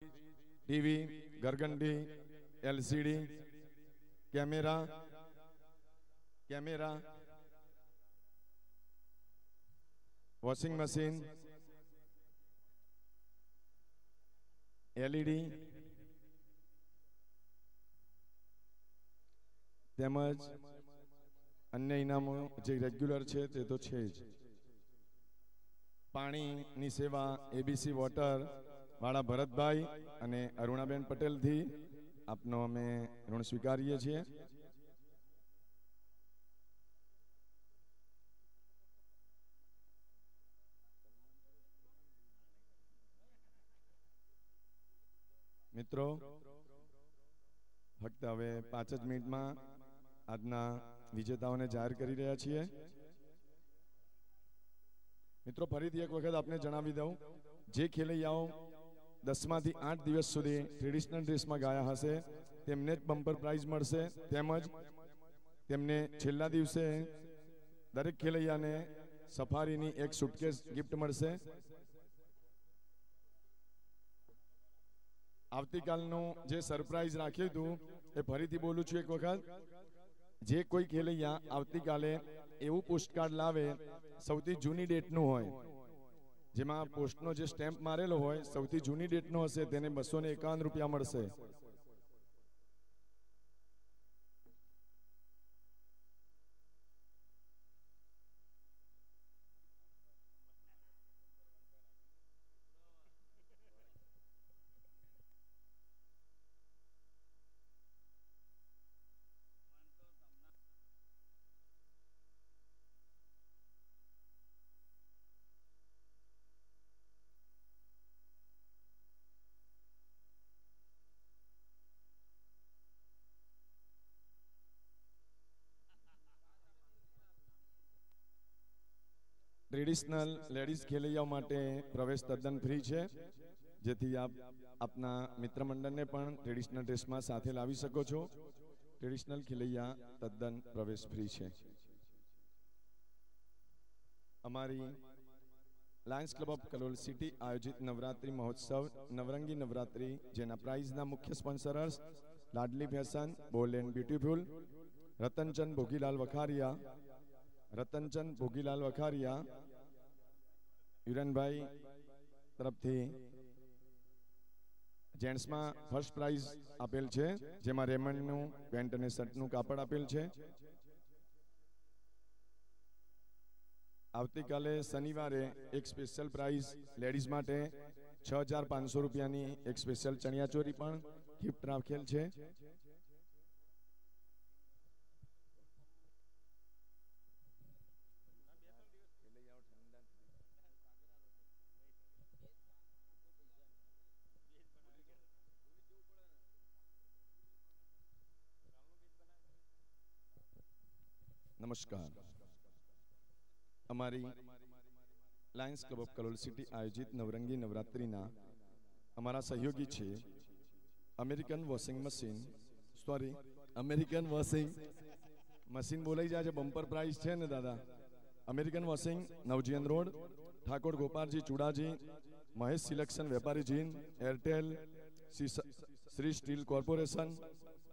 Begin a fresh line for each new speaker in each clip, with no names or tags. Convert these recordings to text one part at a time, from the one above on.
TV, घरघंटी, LCD, camera, camera, washing machine, LED તેમજ અન્ય ઇનામો જે રેગ્યુલર છે તે તો છે જ. પાણીની સેવા એબીસી વોટર વાળા ભરતભાઈ અને અરુણાબેન પટેલથી આપનો અમે ઋણ સ્વીકારીએ છીએ. મિત્રો ફક્ત હવે 5 જ મિનિટમાં આજના વિજેતાઓને જાહેર કરી રહ્યા છીએ. મિત્રો ફરીથી એક વખત આપને જણાવી દઉં, જે ખેલૈયાઓ 10 માંથી 8 દિવસ સુધી ટ્રેડિશનલ ડ્રેસમાં ગયા હશે તેમને જ બમ્પર પ્રાઇઝ મળશે. તેમજ તેમને છેલ્લા દિવસે દરેક ખેલૈયાને સફારીની એક સુટકેસ ગિફ્ટ મળશે. આવતીકાલનું જે સરપ્રાઈઝ રાખ્યું હતું એ ફરીથી બોલું છું એક વખત, જે કોઈ ખેલૈયા આવતીકાલે એવું પોસ્ટકાર્ડ લાવે સૌથી જૂની ડેટનું હોય, જેમાં પોસ્ટનો જે સ્ટેમ્પ મારેલો હોય સૌથી જૂની ડેટનો હશે, તેને 251 રૂપિયા મળશે. ટ્રેડિશનલ લેડીઝ ખેલૈયાઓ માટે પ્રવેશ તદ્દન ફ્રી છે, જેથી આપ આપના મિત્ર મંડળને પણ ટ્રેડિશનલ ડ્રેસમાં સાથે લાવી શકો છો. ટ્રેડિશનલ ખેલૈયા તદ્દન પ્રવેશ ફ્રી છે. અમારી Lions Club of Kalol city આયોજિત નવરાત્રી મહોત્સવ નવરંગી નવરાત્રી, જેના પ્રાઇઝના મુખ્ય sponsors Ladli fashion, bold and beautiful, Ratanchand Bhogilal Vakharia, યુરનભાઈ તરફથી જેન્ટ્સમાં ફર્સ્ટ પ્રાઇઝ આપેલ છે, જેમાં રેમન્ડનું પેન્ટ અને શર્ટનું કાપડ આપેલ છે. આવતીકાલે શનિવારે એક સ્પેશિયલ પ્રાઇઝ લેડીઝ માટે 6500 રૂપિયાની એક સ્પેશિયલ ચણિયાચોરી પણ ગિફ્ટ રાખેલ છે. નમસ્કાર. અમારી Lions Club of Kalol city આયોજિત નવરંગી નવરાત્રિના અમારા સહયોગી છે અમેરિકન વોશિંગ મશીન બોલાઈ જાય છે. બમ્પર પ્રાઇઝ છે ને દાદા. American washing, Navjivan road, Thakor Gopalji Chudaji, Mahesh selection Vepari jean, Airtel, Shri steel corporation,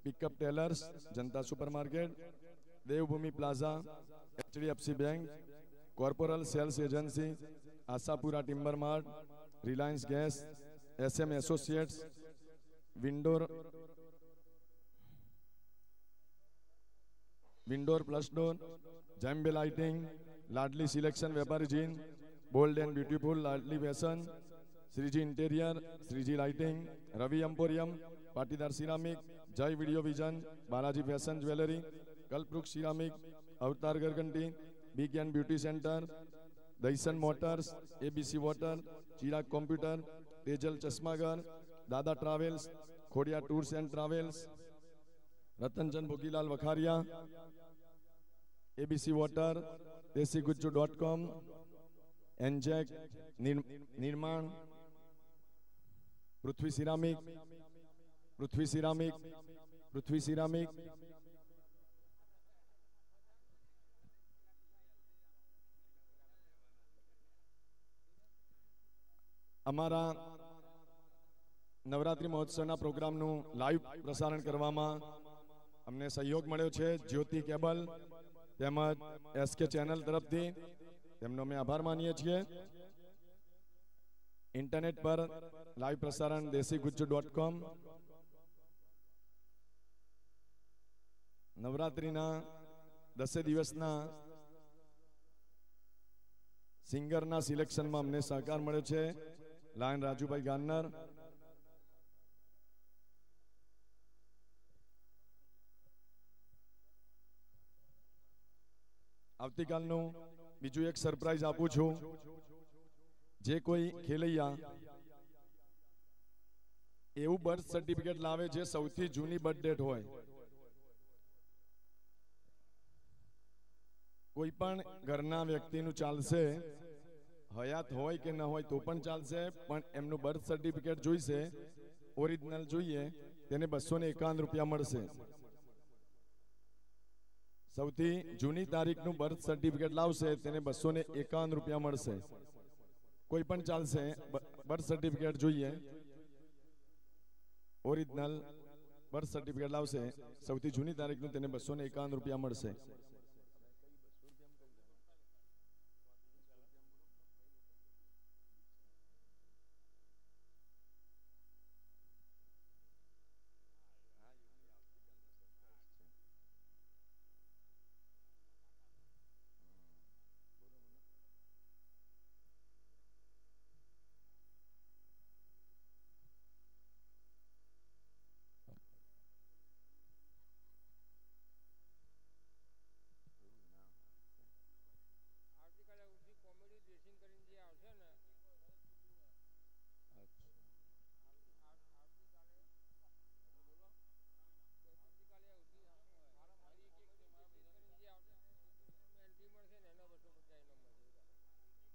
pickup tailors, Janata supermarket, Devbhoomi plaza, HDFC bank, corporal sales agency, Ashapura timber mart, Reliance gas, SM associates, વિન્ડોર પ્લસ ડોર, જેમ્બે lighting, Ladli selection Vepari jean, bold and beautiful Ladli fashion, Shriji interior, Shriji lighting, Ravi emporium, Patidar ceramic, Jay video vision, Balaji fashion jewellery, Kalpavriksha ceramic, Avatar ઘરઘંટી, big and beauty centre, દૈસન motors, ABC water, Chirag computer, Tejal ચશ્માઘર, Dada travels, Khodiya tours and travels, Ratanchand Bhogilal Vakharia, ABC water, દેશીગુજ્જુ.com, એનજેક Nirman, Prithvi ceramic, અમારા નવરાત્રી મહોત્સવના પ્રોગ્રામનું live પ્રસારણ કરવામાં અમને સહયોગ મળ્યો છે જ્યોતિ કેબલ તેમજ એસકે ચેનલ તરફથી તેમનો અમે આભાર માનીએ છીએ. ઇન્ટરનેટ પર લાઈવ પ્રસારણ desiguju.com. નવરાત્રીના 10 દિવસના સિંગરના સિલેક્શનમાં અમને સહકાર મળ્યો છે લાયન રાજુભાઈ ગાન્નર. આવતીકાલનું બીજું એક સરપ્રાઈઝ આપું છું. જે કોઈ ખેલૈયા એવું બર્થ સર્ટિફિકેટ લાવે જે સૌથી જૂની બર્થ ડેટ હોય, કોઈ પણ ઘરના વ્યક્તિનું ચાલશે, હયાત હોય કે ન હોય તો પણ ચાલશે, પણ એમનું બર્થ સર્ટિફિકેટ જોઈશે, ઓરિજિનલ જોઈએ, તેને 251 રૂપિયા મળશે. સૌથી જૂની તારીખનું બર્થ સર્ટિફિકેટ લાવશે તેને 251 રૂપિયા મળશે. કોઈ પણ ચાલશે, બર્થ સર્ટિફિકેટ જોઈએ, ઓરિજિનલ બર્થ સર્ટિફિકેટ લાવશે, સૌથી જૂની તારીખનું તેને 251 રૂપિયા મળશે.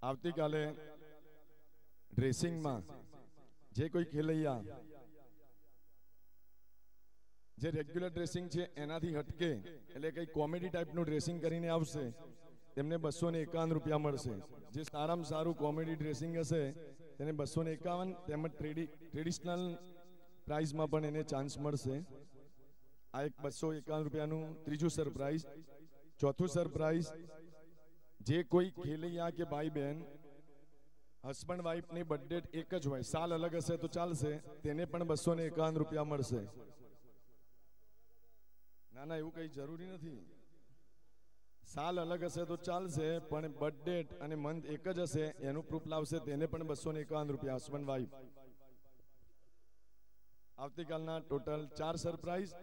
આવતીકાલે ડ્રેસિંગમાં જે કોઈ ખેલૈયા જે રેગ્યુલર ડ્રેસિંગ છે એનાથી હટકે, એટલે કઈ કોમેડી ટાઈપનું ડ્રેસિંગ કરીને આવશે, તેમને 251 રૂપિયા મળશે. જે સારામાં સારું કોમેડી ડ્રેસિંગ હશે તેને 251, તેમજ ટ્રેડિશનલ પ્રાઇઝમાં પણ એને ચાન્સ મળશે. આ એક 251 રૂપિયાનું ત્રીજું સરપ્રાઈઝ. ચોથું સરપ્રાઈઝ, જે કોઈ ખેલૈયા કે ભાઈ બહેન હસબન્ડ વાઈફની બર્થડે એક જ હોય, સાલ અલગ હશે તો ચાલશે, તેને પણ 251 રૂપિયા મળશે. ના ના, એવું કઈ જરૂરી નથી. સાલ અલગ હશે તો ચાલશે, પણ બર્થડે અને મંથ એક જ હશે એનું પ્રૂફ લાવશે, તેને પણ 251 રૂપિયા હસબન્ડ વાઈફ. આવતીકાલના total 4 surprise.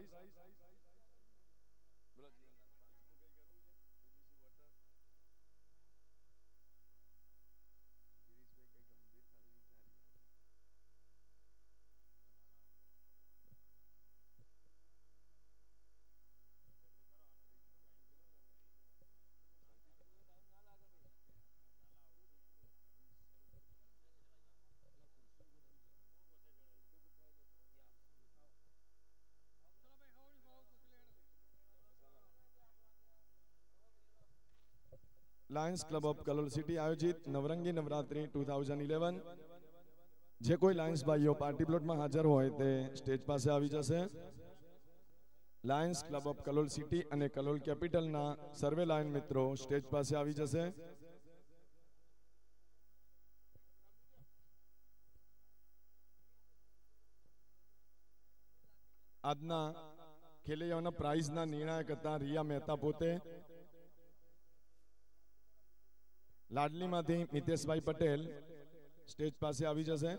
Lions Club of Kalol city આયોજિત નવરંગી નવરાત્રી 2011. જે કોઈ લાયન્સ ભાઈઓ પાર્ટી પ્લોટમાં હાજર હોય તે સ્ટેજ પાસે આવી જશે. Lions Club of Kalol city અને કલોલ કેપિટલના સર્વે લાયન મિત્રો સ્ટેજ પાસે આવી જશે. આજના ખેલૈયાઓના પ્રાઇઝના નિર્ણાયક હતા રિયા મહેતા પોતે. લાડલીમાંથી મિતેશભાઈ પટેલ સ્ટેજ પાસે આવી જશે.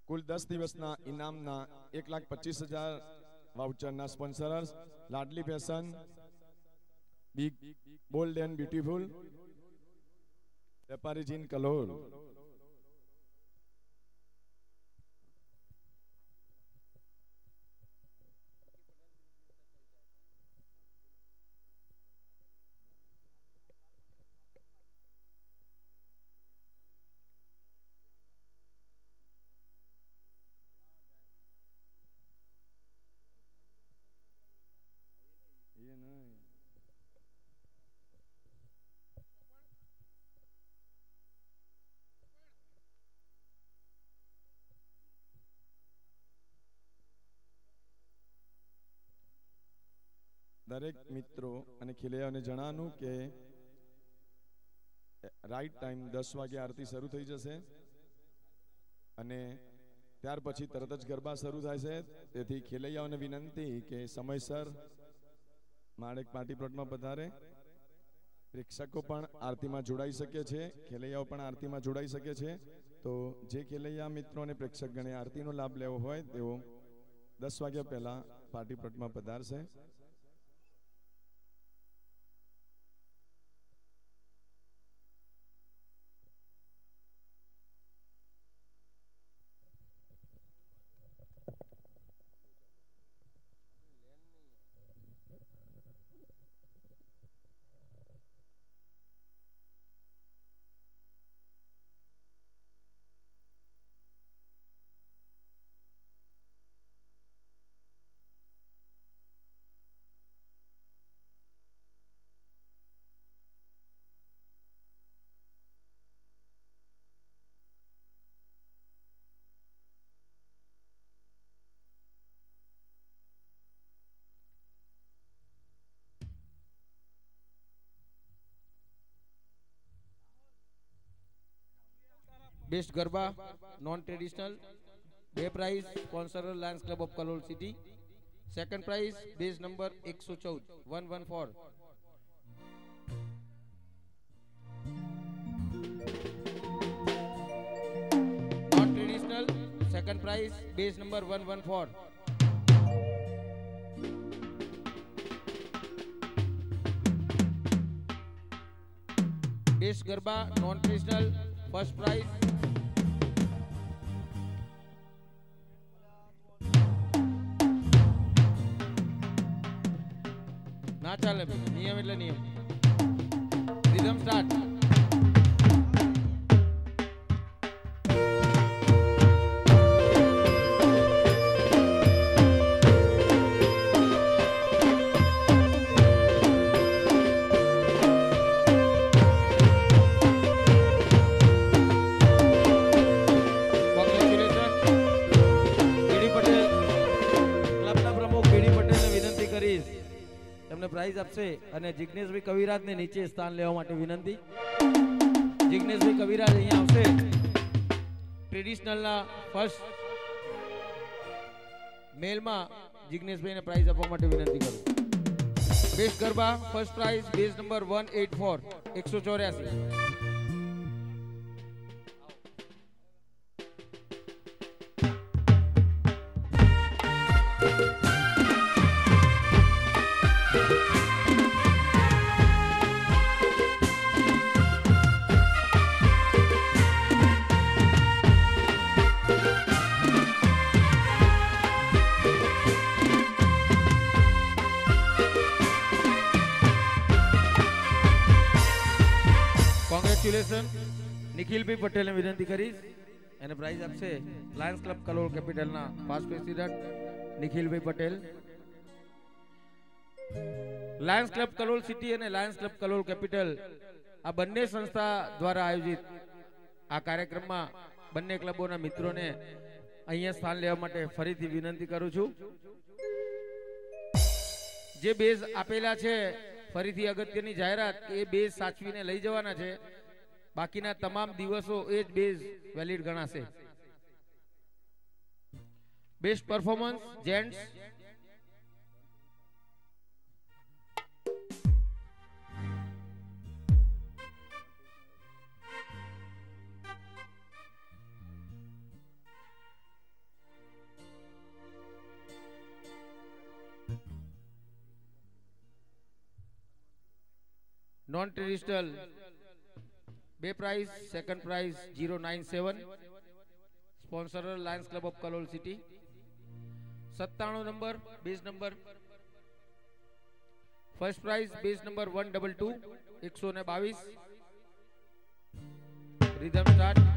કુલ 10 દિવસના ઇનામના 1,25,000 વાઉચરના sponsors Ladli fashion, big bold and beautiful, Vepari jean Kalol. દરેક મિત્રો અને ખેલૈયાઓને જણાવવાનું કે રાઈટ ટાઈમ 10 વાગે આરતી શરૂ થઈ જશે અને ત્યાર પછી તરત જ ગરબા શરૂ થાય છે. તેથી ખેલૈયાઓને વિનંતી કે સમયસર માણેક પાર્ટી પ્લોટમાં પધારે. પ્રેક્ષકો પણ આરતીમાં જોડાઈ શકે છે, ખેલૈયાઓ પણ આરતીમાં જોડાઈ શકે છે. તો જે ખેલૈયા મિત્રો અને પ્રેક્ષક ગણે આરતીનો લાભ લેવો હોય તેઓ 10 વાગ્યા પહેલા પાર્ટી પ્લોટમાં પધારશે.
Best garba non traditional 2 prize sponsor Lions club of Kalol city. Second prize base number 114 114. Non traditional second prize base number 114. Best garba non traditional first prize ना चाले नियम એટલે નિયમ. Rhythm start. प्राइज आपसे અને જિગ્નેશભાઈ કવિરાજ ને નીચે સ્થાન લેવા માટે વિનંતી. જિગ્નેશભાઈ કવિરાજ અહીંયા આવશે. ટ્રેડિશનલ ના ફર્સ્ટ મેલ માં જિગ્નેશભાઈ ને પ્રાઇઝ આપવા માટે વિનંતી કરું. Best garba first prize base number 184 184. Nikhilbhai પટેલને વિનંતી કરીશ અને પ્રાઇઝ આપશે લાયન્સ ક્લબ કલોલ કેપિટલના past president Nikhilbhai Patel. Lions Club Kalol city અને લાયન્સ ક્લબ કલોલ કેપિટલ આ બંને સંસ્થા દ્વારા આયોજિત આ કાર્યક્રમમાં બંને ક્લબોના મિત્રોને અહીંયા સ્થાન લેવા માટે ફરીથી વિનંતી કરું છું. જે બેઝ આપેલા છે ફરીથી અગત્યની જાહેરાત એ બેઝ સાચવીને લઈ જવાના છે. બાકીના તમામ દિવસો એ જ બેઝ વેલિડ ગણાશે. Best performance gents non traditional 2 prize second prize 097 sponsor Lions club of Kalol city. 97 number base number first prize base number 122 122. Rhythm start.